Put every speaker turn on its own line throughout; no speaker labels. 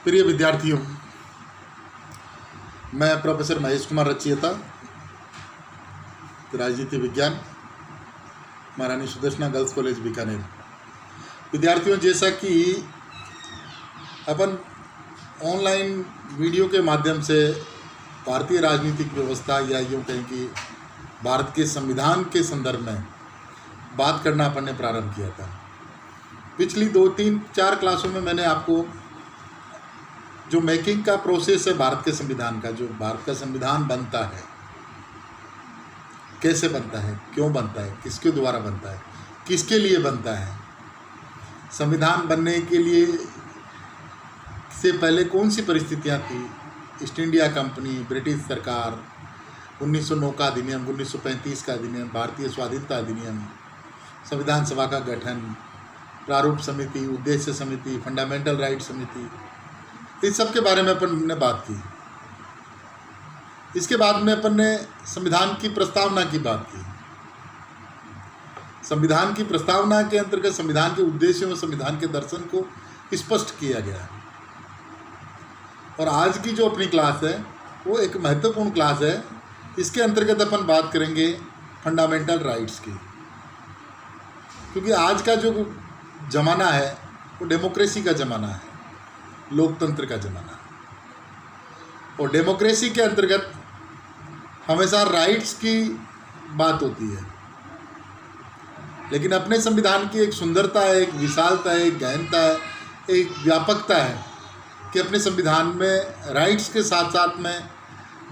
प्रिय विद्यार्थियों, मैं प्रोफेसर महेश कुमार रचियता, राजनीति विज्ञान, महारानी सुदर्शना गर्ल्स कॉलेज बीकानेर। विद्यार्थियों, जैसा कि अपन ऑनलाइन वीडियो के माध्यम से भारतीय राजनीतिक व्यवस्था या यूँ कहें कि भारत के संविधान के संदर्भ में बात करना अपन ने प्रारंभ किया था। पिछली 2-3-4 क्लासों में मैंने आपको जो मेकिंग का प्रोसेस है भारत के संविधान का, जो भारत का संविधान बनता है, कैसे बनता है, क्यों बनता है, किसके द्वारा बनता है, किसके लिए बनता है, संविधान बनने के लिए से पहले कौन सी परिस्थितियां थी, ईस्ट इंडिया कंपनी, ब्रिटिश सरकार, 1909 का अधिनियम, 1935 का अधिनियम, भारतीय स्वाधीनता अधिनियम, संविधान सभा का गठन, प्रारूप समिति, उद्देश्य समिति, फंडामेंटल राइट समिति, इस सब के बारे में अपन ने बात की। इसके बाद में अपन ने संविधान की प्रस्तावना की बात की। संविधान की प्रस्तावना के अंतर्गत संविधान के उद्देश्यों और संविधान के दर्शन को स्पष्ट किया गया है। और आज की जो अपनी क्लास है वो एक महत्वपूर्ण क्लास है। इसके अंतर्गत अपन बात करेंगे फंडामेंटल राइट्स की, क्योंकि आज का जो ज़माना है वो डेमोक्रेसी का ज़माना है, लोकतंत्र का ज़माना है। और डेमोक्रेसी के अंतर्गत हमेशा राइट्स की बात होती है, लेकिन अपने संविधान की एक सुंदरता है, एक विशालता है, एक गहनता है, एक व्यापकता है कि अपने संविधान में राइट्स के साथ साथ में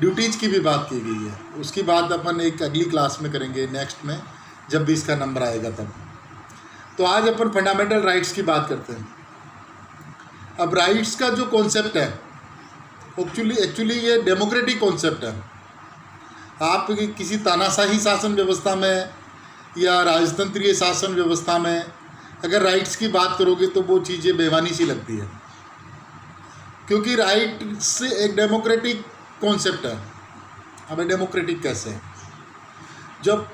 ड्यूटीज़ की भी बात की गई है। उसकी बात अपन एक अगली क्लास में करेंगे, नेक्स्ट में, जब भी इसका नंबर आएगा तब। तो आज अपन फंडामेंटल राइट्स की बात करते हैं। अब राइट्स का जो कॉन्सेप्ट है एक्चुअली ये डेमोक्रेटिक कॉन्सेप्ट है। आप किसी तानाशाही शासन व्यवस्था में या राजतंत्रीय शासन व्यवस्था में अगर राइट्स की बात करोगे तो वो चीज़ें बेईमानी सी लगती है, क्योंकि राइट्स एक डेमोक्रेटिक कॉन्सेप्ट है। अब डेमोक्रेटिक कैसे है? जब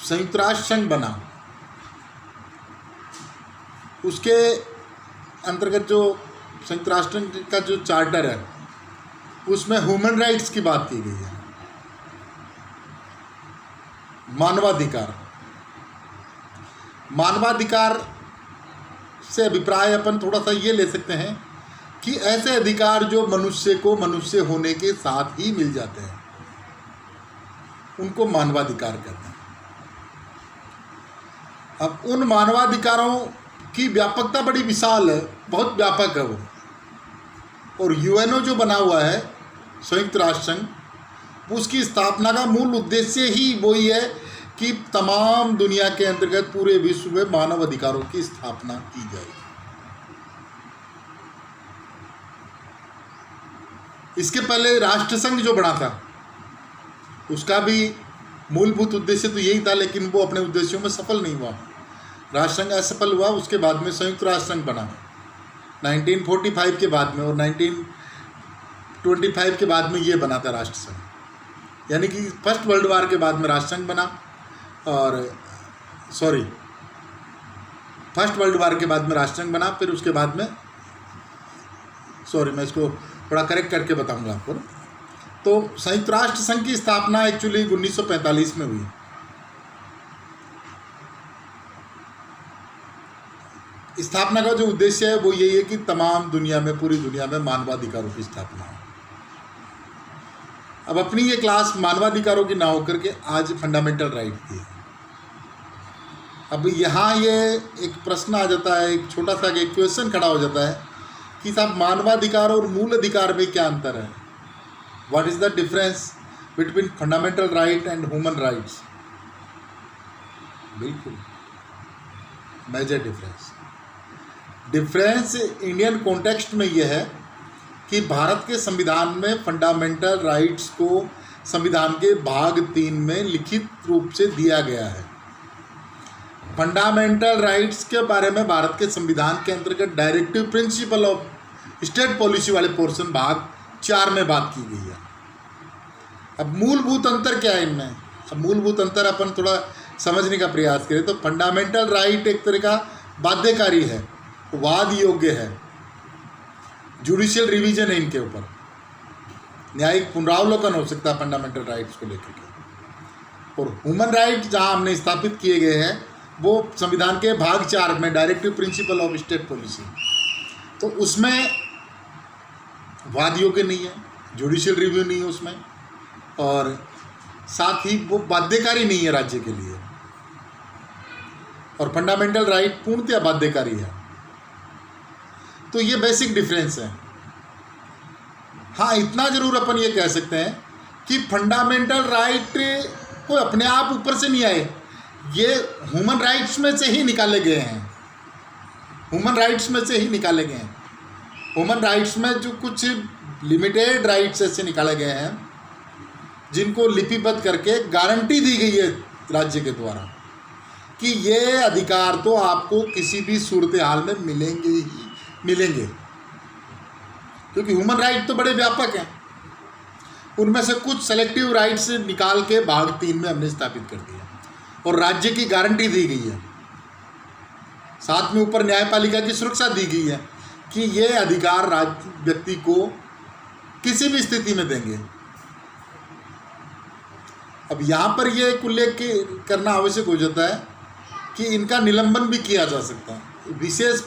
संयुक्त राष्ट्र संघ बना, उसके अंतर्गत जो संयुक्त राष्ट्र का जो चार्टर है उसमें ह्यूमन राइट्स की बात की गई है, मानवाधिकार। मानवाधिकार से अभिप्राय अपन थोड़ा सा ये ले सकते हैं कि ऐसे अधिकार जो मनुष्य को मनुष्य होने के साथ ही मिल जाते हैं, उनको मानवाधिकार कहते हैं। अब उन मानवाधिकारों की व्यापकता बड़ी विशाल है, बहुत व्यापक है वो। और यूएनओ जो बना हुआ है, संयुक्त राष्ट्र संघ, उसकी स्थापना का मूल उद्देश्य ही वही है कि तमाम दुनिया के अंतर्गत पूरे विश्व में मानव अधिकारों की स्थापना की जाए। इसके पहले राष्ट्रसंघ जो बना था उसका भी मूलभूत उद्देश्य तो यही था, लेकिन वो अपने उद्देश्यों में सफल नहीं हुआ। राष्ट्रसंघ असफल हुआ। उसके बाद में संयुक्त राष्ट्र संघ बना 1945 के बाद में, और 1925 के बाद में ये बना था राष्ट्रसंघ। यानी कि फर्स्ट वर्ल्ड वार के बाद में राष्ट्रसंघ बना, और फर्स्ट वर्ल्ड वार के बाद में राष्ट्रसंघ बना। फिर उसके बाद में मैं इसको थोड़ा करेक्ट करके बताऊंगा आपको। तो संयुक्त राष्ट्र संघ की स्थापना एक्चुअली 1945 में हुई। स्थापना का जो उद्देश्य है वो यही है कि तमाम दुनिया में, पूरी दुनिया में मानवाधिकारों की स्थापना हो। अब अपनी ये क्लास मानवाधिकारों की ना होकर के आज फंडामेंटल राइट की है। अब यहाँ ये एक प्रश्न आ जाता है, एक छोटा सा एक क्वेश्चन खड़ा हो जाता है कि साहब, मानवाधिकार और मूल अधिकार में क्या अंतर है? What is the difference between fundamental right and human rights? बिल्कुल मेजर डिफरेंस इंडियन कॉन्टेक्स्ट में यह है कि भारत के संविधान में फंडामेंटल राइट्स को संविधान के भाग 3 में लिखित रूप से दिया गया है। फंडामेंटल राइट्स के बारे में भारत के संविधान के अंतर्गत directive principle of state policy वाले पोर्शन भाग 4 में बात की गई है। अब मूलभूत अंतर क्या है इनमें? अब मूलभूत अंतर अपन थोड़ा समझने का प्रयास करें तो फंडामेंटल राइट एक तरह का बाध्यकारी है, वाद योग्य है, जुडिशियल रिवीजन है इनके ऊपर, न्यायिक पुनरावलोकन हो सकता है फंडामेंटल राइट्स को लेकर के। और ह्यूमन राइट जहां हमने स्थापित किए गए हैं वो संविधान के भाग 4 में directive principle of state policy, तो उसमें वाद योग्य नहीं है, जुडिशियल रिव्यू नहीं है उसमें, और साथ ही वो बाध्यकारी नहीं है राज्य के लिए, और फंडामेंटल राइट पूर्णतया बाध्यकारी है। तो ये बेसिक डिफरेंस है। हाँ, इतना जरूर अपन ये कह सकते हैं कि फंडामेंटल राइट को अपने आप ऊपर से नहीं आए, ये ह्यूमन राइट्स में से ही निकाले गए हैं, ह्यूमन राइट्स में से ही निकाले गए हैं। ह्यूमन राइट्स में जो कुछ लिमिटेड राइट्स ऐसे निकाले गए हैं जिनको लिपिबद्ध करके गारंटी दी गई है राज्य के द्वारा कि ये अधिकार तो आपको किसी भी सूरत हाल में मिलेंगे ही मिलेंगे, क्योंकि ह्यूमन राइट तो बड़े व्यापक हैं। उनमें से कुछ सेलेक्टिव राइट्स निकाल के भाग 3 में हमने स्थापित कर दिया और राज्य की गारंटी दी गई है, साथ में ऊपर न्यायपालिका की सुरक्षा दी गई है कि ये अधिकार व्यक्ति को किसी भी स्थिति में देंगे। अब यहाँ पर यह उल्लेख करना आवश्यक हो जाता है कि इनका निलंबन भी किया जा सकता है। विशेष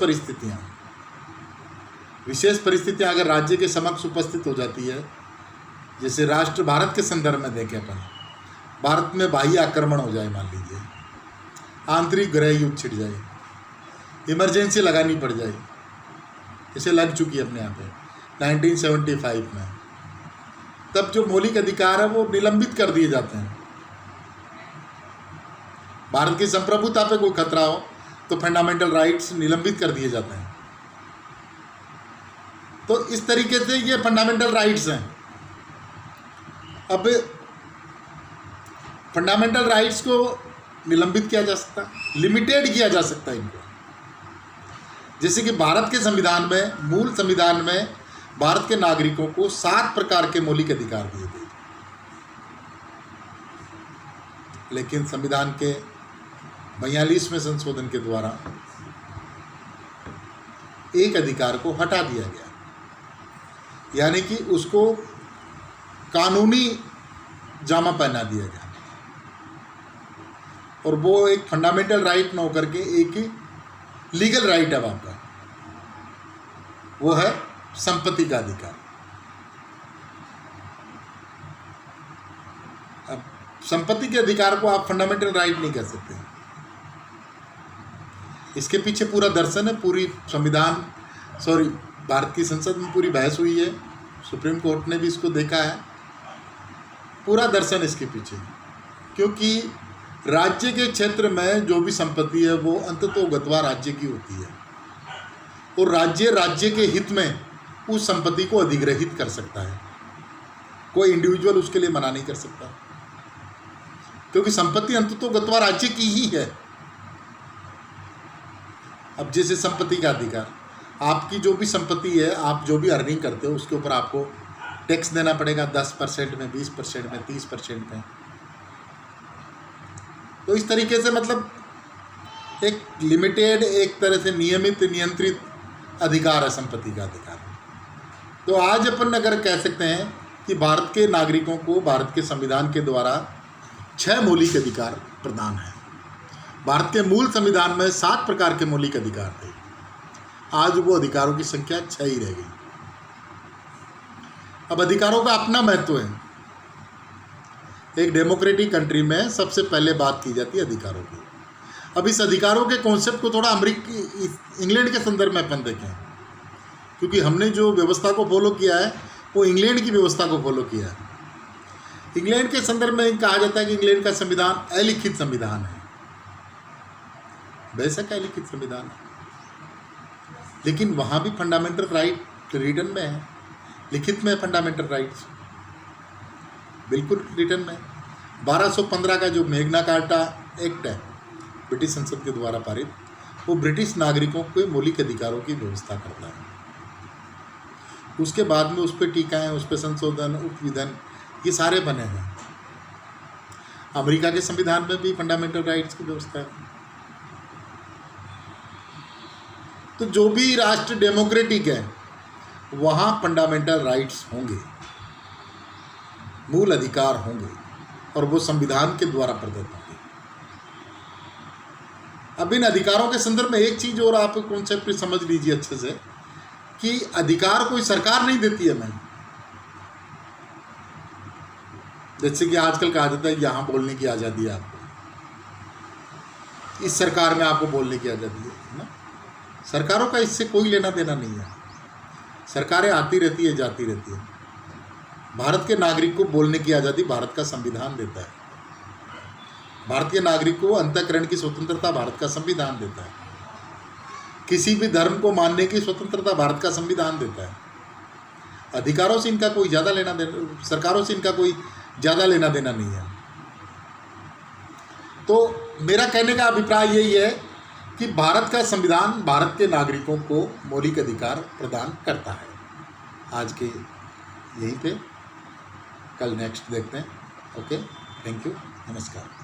परिस्थितियाँ अगर राज्य के समक्ष उपस्थित हो जाती है, जैसे राष्ट्र भारत के संदर्भ में देखें अपन, भारत में बाह्य आक्रमण हो जाए, मान लीजिए आंतरिक गृह युद्ध छिड़ जाए, इमरजेंसी लगानी पड़ जाए, इसे लग चुकी है अपने यहाँ पे 1975 में, तब जो मौलिक अधिकार है वो निलंबित कर दिए जाते हैं। भारत की संप्रभुता पे कोई खतरा हो तो फंडामेंटल राइट्स निलंबित कर दिए जाते हैं। तो इस तरीके से ये फंडामेंटल राइट्स हैं। अब फंडामेंटल राइट्स को निलंबित किया जा सकता है, लिमिटेड किया जा सकता है इनको। जैसे कि भारत के संविधान में, मूल संविधान में भारत के नागरिकों को 7 प्रकार के मौलिक अधिकार दिए गए, लेकिन संविधान के 42वें संशोधन के द्वारा एक अधिकार को हटा दिया गया, यानी कि उसको कानूनी जामा पहना दिया गया, और वो एक फंडामेंटल राइट न होकर के एक लीगल राइट है आपका, वो है संपत्ति का अधिकार। अब संपत्ति के अधिकार को आप फंडामेंटल राइट नहीं कह सकते। इसके पीछे पूरा दर्शन है, पूरी भारत की संसद में पूरी बहस हुई है, सुप्रीम कोर्ट ने भी इसको देखा है, पूरा दर्शन इसके पीछे। क्योंकि राज्य के क्षेत्र में जो भी संपत्ति है वो अंततोगत्वा राज्य की होती है, और राज्य के हित में उस संपत्ति को अधिग्रहित कर सकता है, कोई इंडिविजुअल उसके लिए मना नहीं कर सकता, क्योंकि संपत्ति अंततोगत्वा राज्य की ही है। अब जैसे संपत्ति का अधिकार, आपकी जो भी संपत्ति है, आप जो भी अर्निंग करते हो उसके ऊपर आपको टैक्स देना पड़ेगा 10% में, 20% में, 30% में। तो इस तरीके से मतलब एक लिमिटेड, एक तरह से नियमित, नियंत्रित अधिकार है संपत्ति का अधिकार। तो आज अपन अगर कह सकते हैं कि भारत के नागरिकों को भारत के संविधान के द्वारा 6 मौलिक अधिकार प्रदान है। भारत के मूल संविधान में 7 प्रकार के मौलिक अधिकार थे, आज वो अधिकारों की संख्या 6 ही रह गई। अब अधिकारों का अपना महत्व है। एक डेमोक्रेटिक कंट्री में सबसे पहले बात की जाती है अधिकारों की। अब इस अधिकारों के कॉन्सेप्ट को थोड़ा इंग्लैंड के संदर्भ में अपन देखें, क्योंकि हमने जो व्यवस्था को फॉलो किया है वो इंग्लैंड की व्यवस्था को फॉलो किया है। इंग्लैंड के संदर्भ में कहा जाता है कि इंग्लैंड का संविधान अलिखित संविधान है। बेशक अलिखित संविधान है, लेकिन वहाँ भी फंडामेंटल राइट रिटर्न में है, लिखित में फंडामेंटल राइट्स बिल्कुल रिटर्न में। 1215 का जो मैग्ना कार्टा एक्ट है ब्रिटिश संसद के द्वारा पारित, वो ब्रिटिश नागरिकों के मौलिक अधिकारों की व्यवस्था करता है। उसके बाद में उस पर टीकाएँ, उस पर संशोधन, उपविधन, ये सारे बने हैं। अमेरिका के संविधान में भी फंडामेंटल राइट्स की व्यवस्था है। तो जो भी राष्ट्र डेमोक्रेटिक है वहाँ फंडामेंटल राइट्स होंगे, मूल अधिकार होंगे, और वो संविधान के द्वारा प्रदत्त होंगे। अब इन अधिकारों के संदर्भ में एक चीज़ और आप कॉन्सेप्ट समझ लीजिए अच्छे से, कि अधिकार कोई सरकार नहीं देती है हमें। जैसे कि आजकल कहा जाता है यहाँ बोलने की आज़ादी है आपको, इस सरकार में आपको बोलने की आज़ादी है ना। सरकारों का इससे कोई लेना देना नहीं है। सरकारें आती रहती है, जाती रहती है। भारत के नागरिक को बोलने की आज़ादी भारत का संविधान देता है। भारतीय नागरिक को अंतःकरण की स्वतंत्रता भारत का संविधान देता है। किसी भी धर्म को मानने की स्वतंत्रता भारत का संविधान देता है। अधिकारों से इनका कोई ज़्यादा लेना देना, सरकारों से इनका कोई ज़्यादा लेना देना नहीं है। तो मेरा कहने का अभिप्राय यही है कि भारत का संविधान भारत के नागरिकों को मौलिक अधिकार प्रदान करता है। आज के यहीं पे, कल नेक्स्ट देखते हैं। ओके, थैंक यू, नमस्कार।